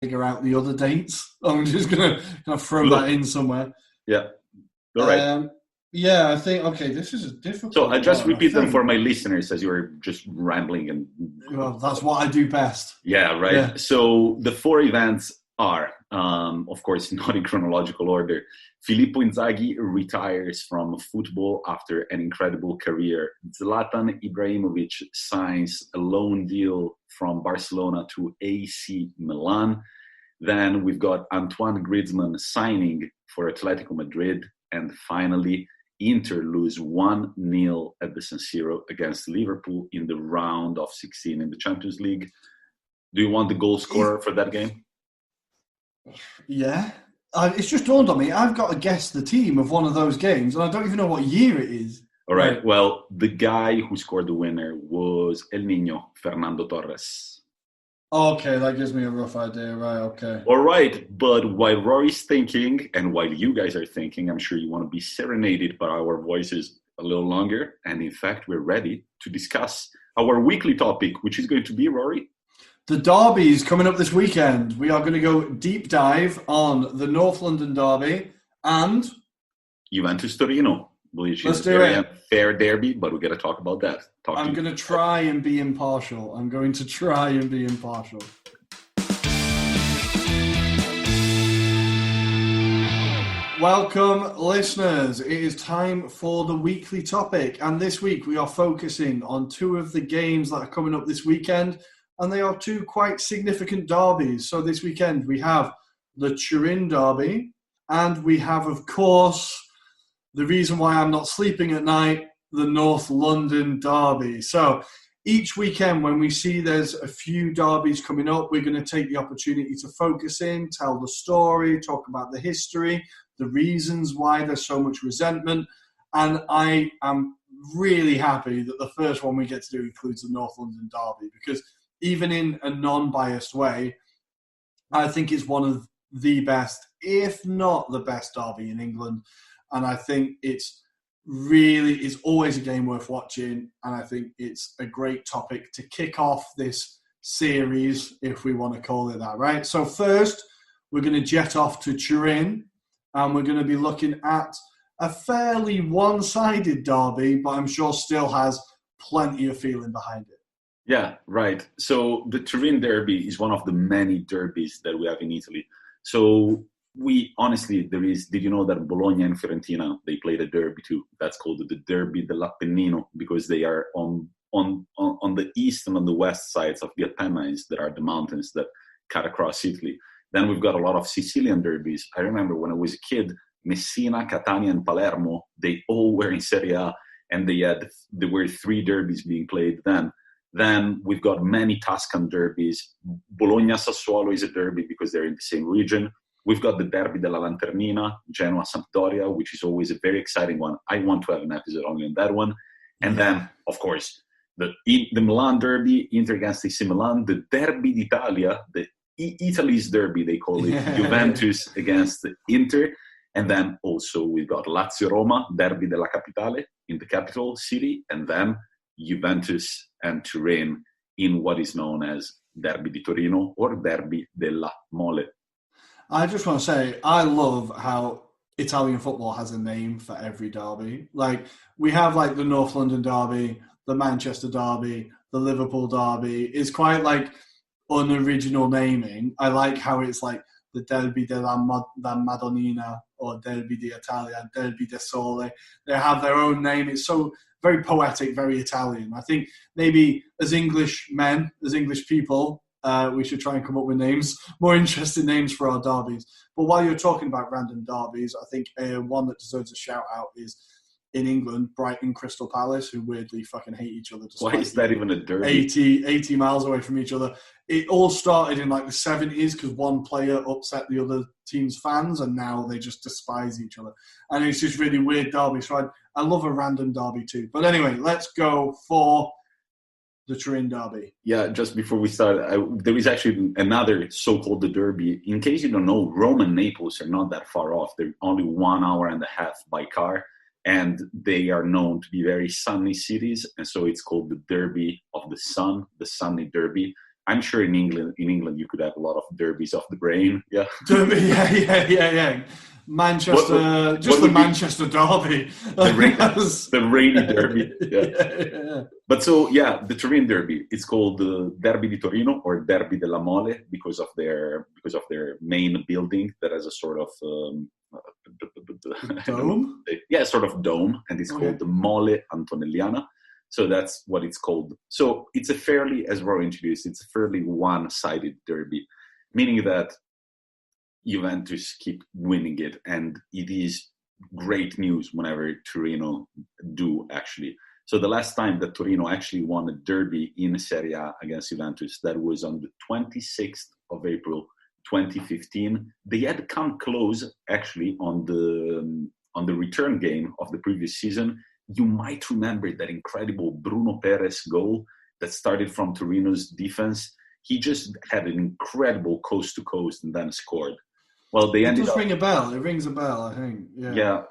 figure out the other dates. I'm just going to throw that in somewhere. Yeah. All right. Yeah, I think, okay, this is a difficult So I just one, repeat them for my listeners as you're just rambling. And well, that's what I do best. Yeah, right. Yeah. So the 4 events are, of course, not in chronological order. Filippo Inzaghi retires from football after an incredible career. Zlatan Ibrahimovic signs a loan deal from Barcelona to AC Milan. Then we've got Antoine Griezmann signing for Atletico Madrid. And finally, Inter lose 1-0 at the San Siro against Liverpool in the round of 16 in the Champions League. Do you want the goal scorer for that game? Yeah. It's just dawned on me. I've got to guess the team of one of those games, and I don't even know what year it is. All right. Well, the guy who scored the winner was El Niño, Fernando Torres. Okay, that gives me a rough idea. Right, okay. All right. But while Rory's thinking, and while you guys are thinking, I'm sure you want to be serenaded by our voices a little longer. And in fact, we're ready to discuss our weekly topic, which is going to be, Rory? The derbies coming up this weekend. We are going to go deep dive on the North London derby and Juventus-Torino, which Let's is do very it. unfair derby, but we're going to talk about that. I'm going to try and be impartial. Welcome, listeners. It is time for the weekly topic. And this week we are focusing on 2 of the games that are coming up this weekend. And they are 2 quite significant derbies. So this weekend we have the Turin derby. And we have, of course, the reason why I'm not sleeping at night, the North London derby. So each weekend when we see there's a few derbies coming up, we're going to take the opportunity to focus in, tell the story, talk about the history, the reasons why there's so much resentment. And I am really happy that the first one we get to do includes the North London derby, because even in a non-biased way, I think it's one of the best, if not the best derby in England. And I think it's always a game worth watching. And I think it's a great topic to kick off this series, if we want to call it that, right? So first, we're going to jet off to Turin, and we're going to be looking at a fairly one-sided derby, but I'm sure still has plenty of feeling behind it. Yeah, right. So the Turin derby is one of the many derbies that we have in Italy. So we honestly, did you know that Bologna and Fiorentina, they played a derby too? That's called the Derby dell'Appennino, because they are on the east and on the west sides of the Apennines, that are the mountains that cut across Italy. Then we've got a lot of Sicilian derbies. I remember when I was a kid, Messina, Catania, and Palermo, they all were in Serie A, and there were 3 derbies being played then. Then we've got many Tuscan derbies. Bologna-Sassuolo is a derby because they're in the same region. We've got the Derby della Lanternina, Genoa-Sampdoria, which is always a very exciting one. I want to have an episode only on that one. And then, of course, the Milan derby, Inter against AC Milan, the Derby d'Italia, the Italy's derby, they call it, Juventus against Inter. And then also we've got Lazio-Roma, Derby della Capitale, in the capital city, and then Juventus and Turin in what is known as Derby di Torino or Derby della Mole. I just want to say, I love how Italian football has a name for every derby. Like, we have like the North London derby, the Manchester derby, the Liverpool derby. It's quite like unoriginal naming. I like how it's like the Derby della Madonnina or Derby d'Italia, Derby de Sole. They have their own name. It's so very poetic, very Italian. I think maybe as English men, as English people, we should try and come up with names, more interesting names for our derbies. But while you're talking about random derbies, I think one that deserves a shout out is in England, Brighton Crystal Palace, who weirdly fucking hate each other. Why is that even a derby? 80 miles away from each other. It all started in like the 70s because one player upset the other team's fans, and now they just despise each other. And it's just really weird derby. So I love a random derby too. But anyway, let's go for the Turin derby. Yeah, just before we start, there is actually another so-called the derby. In case you don't know, Rome and Naples are not that far off. They're only 1 hour and a half by car. And they are known to be very sunny cities. And so it's called the Derby of the Sun, the Sunny Derby. I'm sure in England you could have a lot of derbies of the brain. Yeah. Yeah. Manchester, the Manchester derby. The rainy derby. Yeah. But so, the Turin derby, it's called the Derby di Torino or Derby della Mole because of their main building that has a sort of dome? Sort of dome, and it's called the Mole Antonelliana. So that's what it's called. So it's as Roy introduced, it's a fairly one-sided derby, meaning that Juventus keep winning it, and it is great news whenever Torino do, actually. So the last time that Torino actually won a derby in Serie A against Juventus, that was on the 26th of April, 2015. They had come close, actually, on the return game of the previous season. You might remember that incredible Bruno Perez goal that started from Torino's defense. He just had an incredible coast-to-coast and then scored. Well, they ended up... ring a bell. It rings a bell, I think. Yeah,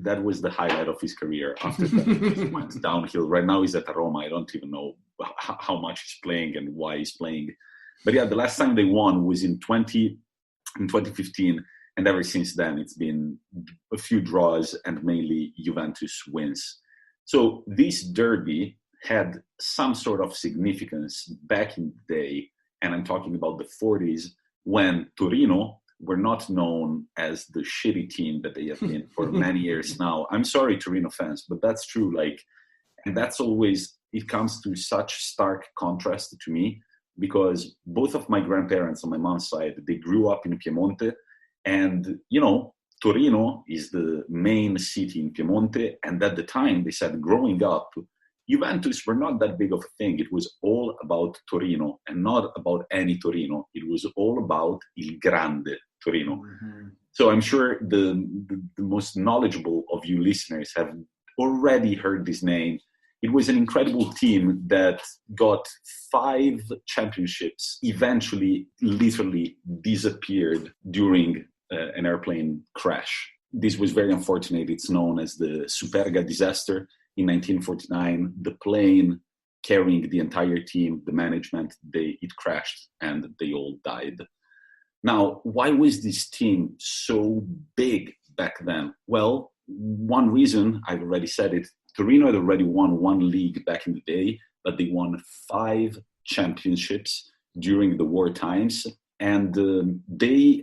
that was the highlight of his career. After that, he went downhill. Right now he's at Roma. I don't even know how much he's playing and why he's playing. But the last time they won was in 2015. And ever since then, it's been a few draws and mainly Juventus wins. So this derby had some sort of significance back in the day, and I'm talking about the 40s, when Torino were not known as the shitty team that they have been for many years now. I'm sorry, Torino fans, but that's true. And that's always, it comes to such stark contrast to me, because both of my grandparents on my mom's side, they grew up in Piemonte, and, Torino is the main city in Piemonte, and at the time, they said, growing up, Juventus were not that big of a thing. It was all about Torino, and not about any Torino. It was all about Il Grande Torino. Mm-hmm. So I'm sure the most knowledgeable of you listeners have already heard this name. It was an incredible team that got 5 championships, eventually literally disappeared during an airplane crash. This was very unfortunate. It's known as the Superga disaster in 1949. The plane carrying the entire team, the management, it crashed and they all died. Now, why was this team so big back then? Well, one reason, I've already said it, Torino had already won 1 league back in the day, but they won 5 championships during the war times. And they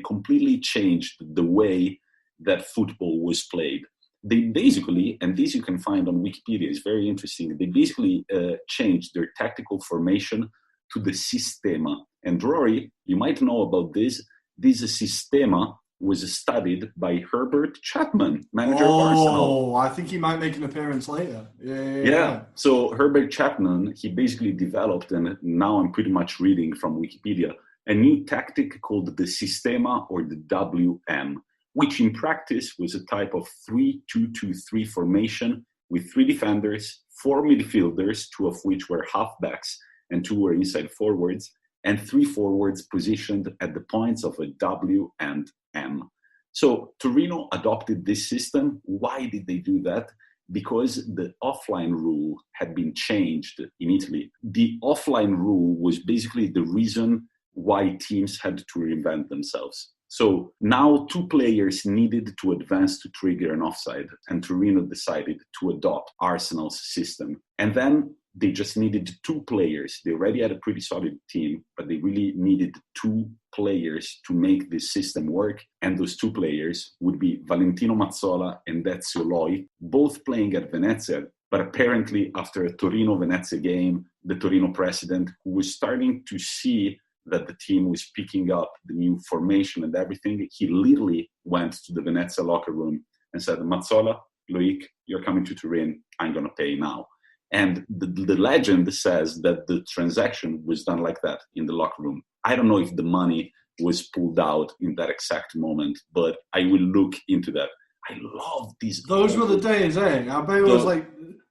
completely changed the way that football was played. They basically, and this you can find on Wikipedia, it's very interesting, they basically changed their tactical formation to the sistema. And Rory, you might know about this. This sistema was studied by Herbert Chapman, manager of Arsenal. Oh, I think he might make an appearance later. Yeah. So Herbert Chapman, he basically developed, and now I'm pretty much reading from Wikipedia, a new tactic called the sistema, or the WM, which in practice was a type of 3-2-2-3 formation with 3 defenders, 4 midfielders, 2 of which were halfbacks and 2 were inside forwards, and 3 forwards positioned at the points of a W and M. So Torino adopted this system. Why did they do that? Because the offline rule had been changed in Italy. The offline rule was basically the reason why teams had to reinvent themselves. So now 2 players needed to advance to trigger an offside, and Torino decided to adopt Arsenal's system. And then they just needed 2 players. They already had a pretty solid team, but they really needed 2 players to make this system work. And those 2 players would be Valentino Mazzola and Ezio Loi, both playing at Venezia. But apparently after a Torino-Venezia game, the Torino president, who was starting to see that the team was picking up the new formation and everything, he literally went to the Venezia locker room and said, Mazzola, Loic, you're coming to Turin, I'm going to pay now. And the legend says that the transaction was done like that in the locker room. I don't know if the money was pulled out in that exact moment, but I will look into that. I love these. Those were the days, eh? I bet it was like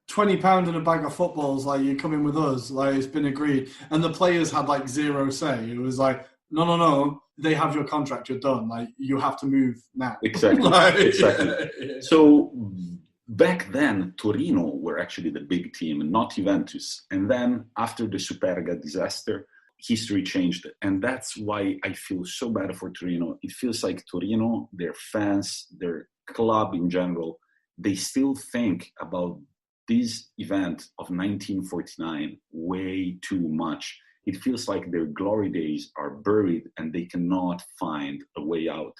£20 in a bag of footballs, like, you come in with us, like, it's been agreed. And the players had like 0 say. It was like, no, they have your contract, you're done. Like, you have to move now. Exactly. Exactly. Yeah. So back then, Torino were actually the big team, not Juventus. And then after the Superga disaster, history changed. And that's why I feel so bad for Torino. It feels like Torino, their fans, their club in general, they still think about this event of 1949 way too much. It feels like their glory days are buried and they cannot find a way out.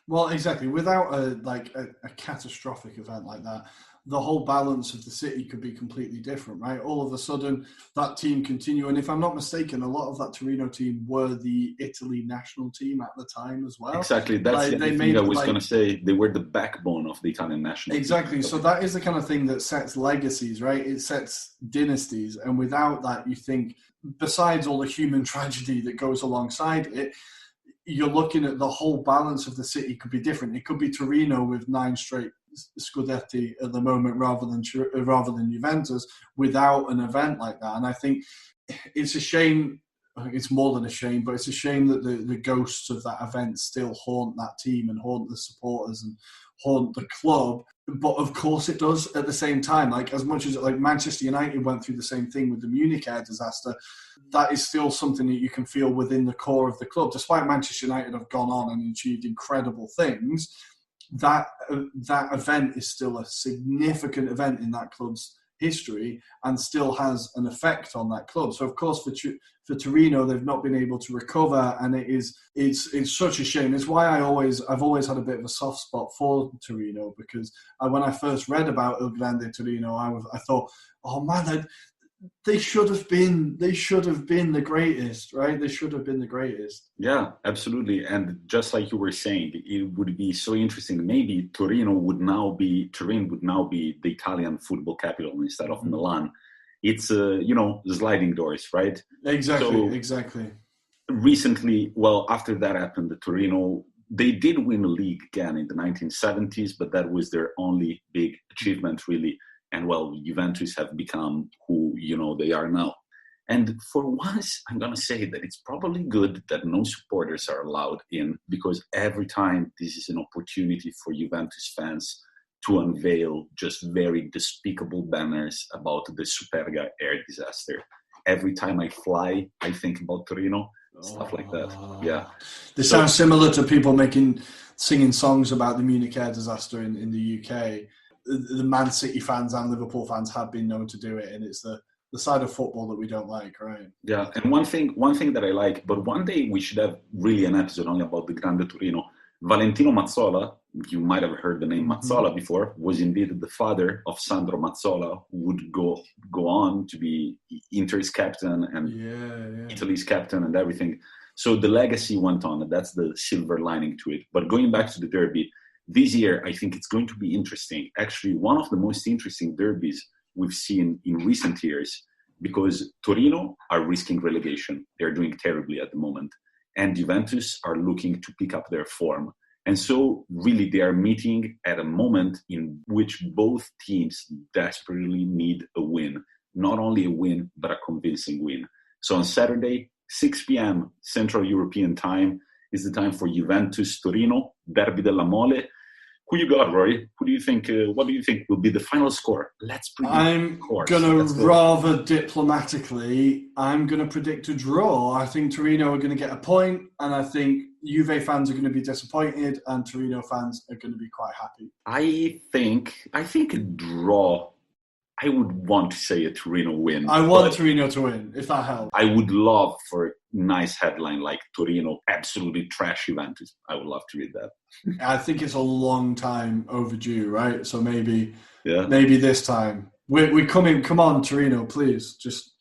Well, exactly. Without a catastrophic event like that, the whole balance of the city could be completely different, right? All of a sudden, that team continue. And if I'm not mistaken, a lot of that Torino team were the Italy national team at the time as well. Exactly. That's the thing I was going to say. They were the backbone of the Italian national team. Exactly. So that is the kind of thing that sets legacies, right? It sets dynasties. And without that, you think, besides all the human tragedy that goes alongside it, you're looking at the whole balance of the city could be different. It could be Torino with 9 straight Scudetti at the moment rather than Juventus without an event like that. And I think it's a shame. It's more than a shame, but it's a shame that the ghosts of that event still haunt that team and haunt the supporters and haunt the club. But of course it does at the same time. Like, as much as Manchester United went through the same thing with the Munich air disaster, that is still something that you can feel within the core of the club. Despite Manchester United have gone on and achieved incredible things, that event is still a significant event in that club's history and still has an effect on that club. So of course for Torino, they've not been able to recover, and it's such a shame. It's why I've always had a bit of a soft spot for Torino, because when I first read about Il Grande Torino, I thought, oh man, they should have been the greatest, right? They should have been the greatest. Yeah, absolutely. And just like you were saying, it would be so interesting. Maybe Turin would now be the Italian football capital instead of Milan. It's sliding doors, right? Exactly. Recently, well, after that happened, the Torino, they did win the league again in the 1970s, but that was their only big achievement, really. And well, Juventus have become who they are now. And for once, I'm going to say that it's probably good that no supporters are allowed in, because every time this is an opportunity for Juventus fans to unveil just very despicable banners about the Superga air disaster. Every time I fly, I think about Torino, stuff like that. Yeah. This sounds similar to people singing songs about the Munich air disaster in the UK. The Man City fans and Liverpool fans have been known to do it, and it's the side of football that we don't like, right? Yeah, and one thing that I like, but one day we should have really an episode only about the Grande Torino. Valentino Mazzola, you might have heard the name Mazzola before, was indeed the father of Sandro Mazzola, who would go on to be Inter's captain and Italy's captain and everything. So the legacy went on, and that's the silver lining to it. But going back to the derby, this year, I think it's going to be interesting. Actually, one of the most interesting derbies we've seen in recent years, because Torino are risking relegation. They're doing terribly at the moment. And Juventus are looking to pick up their form. And so, really, they are meeting at a moment in which both teams desperately need a win. Not only a win, but a convincing win. So on Saturday, 6 p.m. Central European time, is the time for Juventus-Torino, Derby della Mole. Who you got, Rory? Who do you think? What do you think will be the final score? Let's predict. I'm going to rather diplomatically. I'm going to predict a draw. I think Torino are going to get a point, and I think Juve fans are going to be disappointed, and Torino fans are going to be quite happy. I think a draw. I would want to say a Torino win. I want Torino to win, if that helps. I would love for a nice headline like Torino absolutely trash Juventus. I would love to read that. I think it's a long time overdue, right? So maybe this time. We're coming. Come on, Torino, please. Just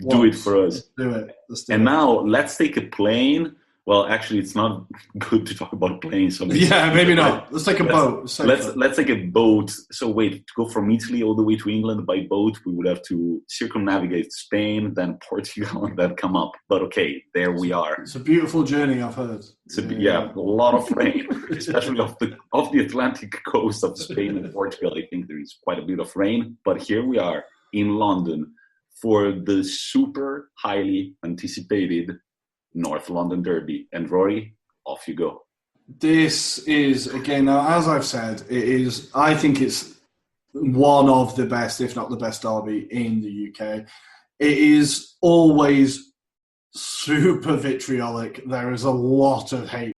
do it for us. Let's do it. Now let's take a plane. Well, actually, it's not good to talk about planes. So maybe not. Let's take a boat. Let's take a boat. So wait, to go from Italy all the way to England by boat, we would have to circumnavigate Spain, then Portugal, and then come up. But okay, there we are. It's a beautiful journey, I've heard. It's a lot of rain, especially off the Atlantic coast of Spain and Portugal. I think there is quite a bit of rain. But here we are in London for the super highly anticipated North London Derby. And Rory, off you go. This is, again, now, as I've said, I think it's one of the best, if not the best derby in the UK. It is always super vitriolic. There is a lot of hate